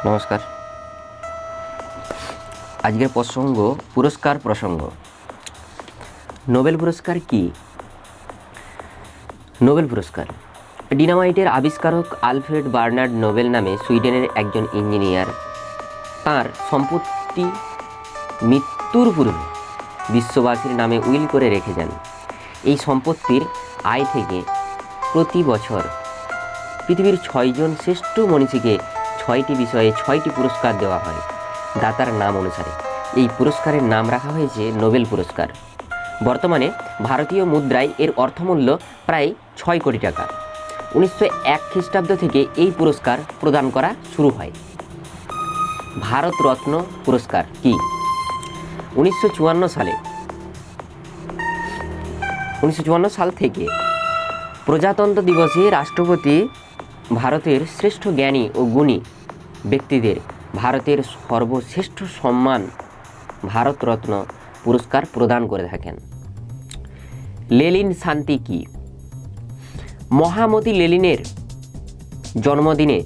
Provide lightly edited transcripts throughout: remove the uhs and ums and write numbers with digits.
নমস্কার। আজকের প্রসঙ্গ পুরস্কার প্রসঙ্গ। নোবেল পুরস্কার কি? নোবেল পুরস্কার ডিনামাইটের আবিষ্কারক আলফ্রেড বার্নার্ড নোবেল নামে সুইডেনের একজন ইঞ্জিনিয়ার তাঁর সম্পত্তি মৃত্যুর পূর্বে বিশ্ববাসীর নামে উইল করে রেখে যান। এই সম্পত্তির আয় থেকে প্রতি বছর পৃথিবীর 6 জন শ্রেষ্ঠ মনীষীকে 6টি বিষয়ে 6টি পুরস্কার দেওয়া হয় দাতার নাম অনুসারে। এই পুরস্কারের নাম রাখা হয়েছে নোবেল পুরস্কার। বর্তমানে ভারতীয় মুদ্রায় এর অর্থমূল্য প্রায় 6 কোটি টাকা। 1901 খ্রিস্টাব্দ থেকে এই পুরস্কার প্রদান করা শুরু হয়। ভারতরত্ন পুরস্কার কি? 1954 সাল থেকে প্রজাতন্ত্র দিবসে রাষ্ট্রপতি ভারতের শ্রেষ্ঠ জ্ঞানী ও গুণী ব্যক্তিদের ভারতের সর্বশ্রেষ্ঠ সম্মান ভারতরত্ন পুরস্কার প্রদান করে থাকেন। লেনিন শান্তি কি? মহামতি লেনিনের জন্মদিনে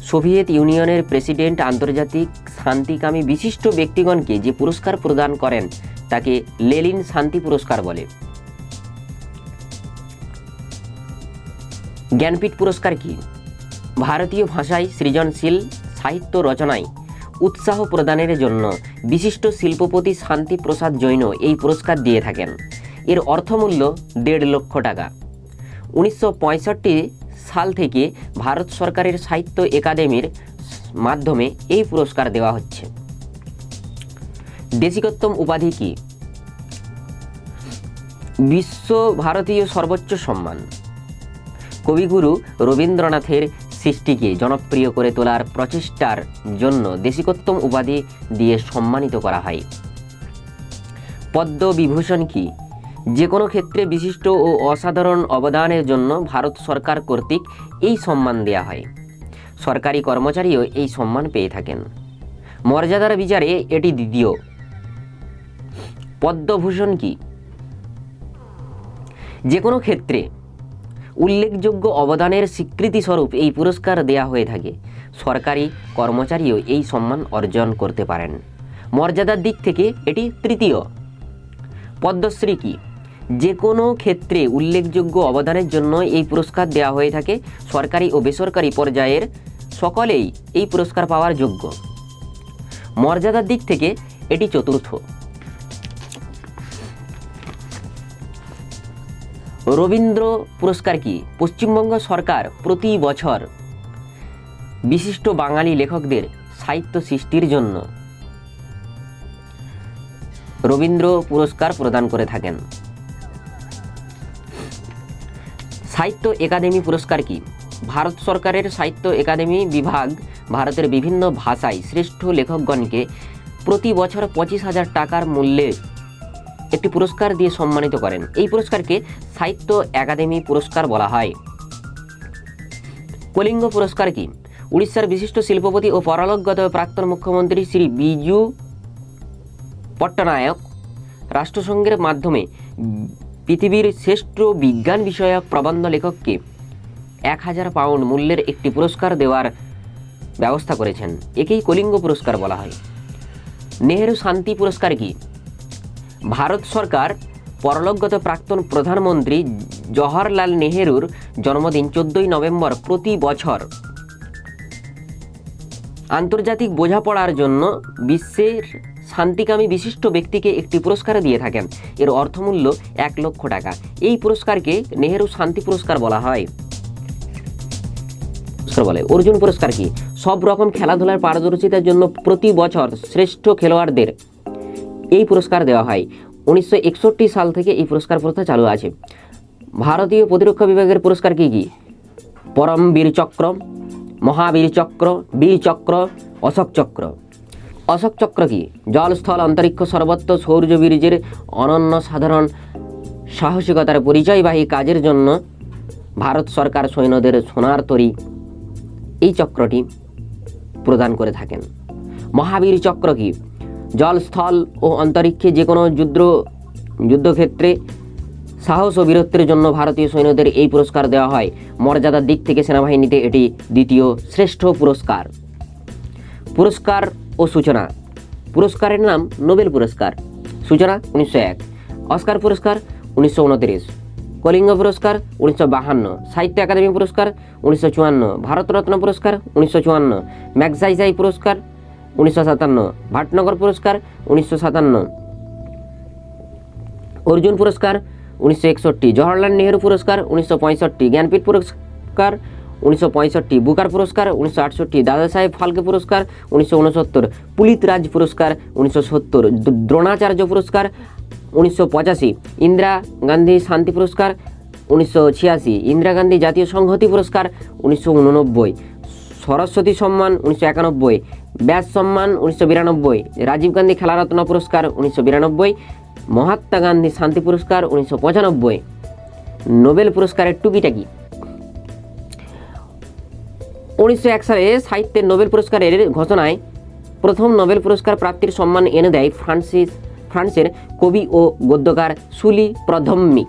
সোভিয়েত ইউনিয়নের প্রেসিডেন্ট আন্তর্জাতিক শান্তিকামী বিশিষ্ট ব্যক্তিগণকে যে পুরস্কার প্রদান করেন তাকে লেনিন শান্তি পুরস্কার বলে। জ্ঞানপীঠ পুরস্কার কি? ভারতীয় ভাষায় সৃজনশীল সাহিত্য রচনায় উৎসাহ প্রদানের জন্য বিশিষ্ট শিল্পপতি শান্তি প্রসাদ জৈন এই পুরস্কার দিয়ে থাকেন। এর অর্থমূল্য 1.5 লক্ষ টাকা। 1965 সাল থেকে ভারত সরকারের সাহিত্য একাডেমির মাধ্যমে এই পুরস্কার দেওয়া হচ্ছে। দেশিকোত্তম উপাধি কি? বিশ্ব ভারতীয় সর্বোচ্চ সম্মান। কবিগুরু রবীন্দ্রনাথের সৃষ্টিকে জনপ্রিয় করে তোলার প্রচেষ্টার জন্য দেশিকোত্তম উপাধি দিয়ে সম্মানিত করা হয়। পদ্মবিভূষণ কি? যে কোনো ক্ষেত্রে বিশিষ্ট ও অসাধারণ অবদানের জন্য ভারত সরকার কর্তৃক এই সম্মান দেয়া হয়। সরকারি কর্মচারীও এই সম্মান পেয়ে থাকেন। মর্যাদার বিচারে এটি দ্বিতীয়। পদ্মভূষণ কি? যে কোনো ক্ষেত্রে উল্লেখযোগ্য অবদানের স্বীকৃতিস্বরূপ এই পুরস্কার দেয়া হয়ে থাকে। সরকারি কর্মচারীও এই সম্মান অর্জন করতে পারেন। মর্যাদার দিক থেকে এটি তৃতীয়। পদ্মশ্রী কি? যে কোনো ক্ষেত্রে উল্লেখযোগ্য অবদানের জন্য এই পুরস্কার দেওয়া হয়ে থাকে। সরকারি ও বেসরকারি পর্যায়ের সকলেই এই পুরস্কার পাওয়ার যোগ্য। মর্যাদার দিক থেকে এটি চতুর্থ। রবীন্দ্র পুরস্কার কি? পশ্চিমবঙ্গ সরকার প্রতি বছর বিশিষ্ট বাঙালি লেখকদের সাহিত্য সৃষ্টির জন্য রবীন্দ্র পুরস্কার প্রদান করে থাকেন। সাহিত্য একাডেমি পুরস্কার কি? ভারত সরকারের সাহিত্য একাডেমি বিভাগ ভারতের বিভিন্ন ভাষায় শ্রেষ্ঠ লেখকগণকে প্রতি বছর 25,000 টাকার মূল্যে একটি পুরস্কার দিয়ে সম্মানিত করেন। এই পুরস্কারকে সাহিত্য একাডেমি পুরস্কার বলা হয়। কলিঙ্গ পুরস্কার কি? উড়িষ্যার বিশিষ্ট শিল্পপতি ও পরলোকগত প্রাক্তন মুখ্যমন্ত্রী শ্রী বিজু পট্টনায়ক রাষ্ট্রসংঘের মাধ্যমে পৃথিবীর শ্রেষ্ঠ বিজ্ঞান বিষয়ক প্রবন্ধ লেখককে 1000 পাউন্ড মূল্যের একটি পুরস্কার দেওয়ার ব্যবস্থা করেছেন। একেই কলিঙ্গ পুরস্কার বলা হয়। নেহেরু শান্তি পুরস্কার কি? ভারত সরকার পরলোকগত প্রাক্তন প্রধানমন্ত্রী জওহরলাল নেহেরুর জন্মদিন 14 নভেম্বর প্রতি বছর আন্তর্জাতিক বোঝাপড়ার জন্য বিশ্বের শান্তিকামী বিশিষ্ট ব্যক্তিকে একটি পুরস্কার দিয়ে থাকেন। এর অর্থমূল্য 1 লক্ষ টাকা। এই পুরস্কারকে নেহেরু শান্তি পুরস্কার বলা হয়। অর্জুন পুরস্কার কি? সব রকম খেলাধুলার পারদর্শিতার জন্য প্রতি বছর শ্রেষ্ঠ খেলোয়াড়দের এই পুরস্কার দেওয়া হয়। 1961 সাল থেকে এই পুরস্কার প্রথা চালু আছে। ভারতীয় প্রতিরক্ষা বিভাগের পুরস্কার কি কি? পরমবীর চক্র, মহাবীর চক্র, বীর চক্র, অশোক চক্র। অশোক চক্র কি? জল, স্থল, অন্তরিক্ষ, সর্বত্র সৌর্য বীর্যের অনন্য সাধারণ সাহসিকতার পরিচয়বাহী কাজের জন্য ভারত সরকার সৈন্যদের সোনার তরী এই চক্রটি প্রদান করে থাকেন। মহাবীর চক্র কি? জল, স্থল ও অন্তরিক্ষে যে কোনো যুদ্ধক্ষেত্রে সাহস ও বীরত্বের জন্য ভারতীয় সৈন্যদের এই পুরস্কার দেওয়া হয়। মর্যাদার দিক থেকে সেনাবাহিনীতে এটি দ্বিতীয় শ্রেষ্ঠ পুরস্কার। পুরস্কার ও সূচনা। পুরস্কারের নাম নোবেল পুরস্কার। সূচনা 1901, অস্কার পুরস্কার 1929, কলিঙ্গ পুরস্কার 1952, সাহিত্য একাডেমি পুরস্কার 1954, ভারতরত্ন পুরস্কার 1954, ম্যাগসাইসাই পুরস্কার 1957, ভাটনগর পুরস্কার 1957, অর্জুন পুরস্কার 1961, জওহরলাল নেহেরু পুরস্কার 1965, জ্ঞানপীঠ পুরস্কার 1965, বুকার পুরস্কার 1968, দাদা সাহেব ফালকে পুরস্কার 1969, পুলিত রাজ পুরস্কার 1970, দ্রোণাচার্য পুরস্কার 1985, ইন্দিরা গান্ধী শান্তি পুরস্কার 1986, ইন্দিরা গান্ধী জাতীয় সংহতি পুরস্কার 1989, সরস্বতী সম্মান 1991, ব্যাস সম্মান 1992, রাজীব গান্ধী খেলারত্ন পুরস্কার 1992, মহাত্মা গান্ধী শান্তি পুরস্কার 1995। নোবেল পুরস্কারের টুকিটাকি। 1901 সালে সাহিত্যের নোবেল পুরস্কারের ঘোষণায় প্রথম নোবেল পুরস্কার প্রাপ্তির সম্মান এনে দেয় ফ্রান্সের কবি ও গদ্যকার সুলি প্রধম্মি।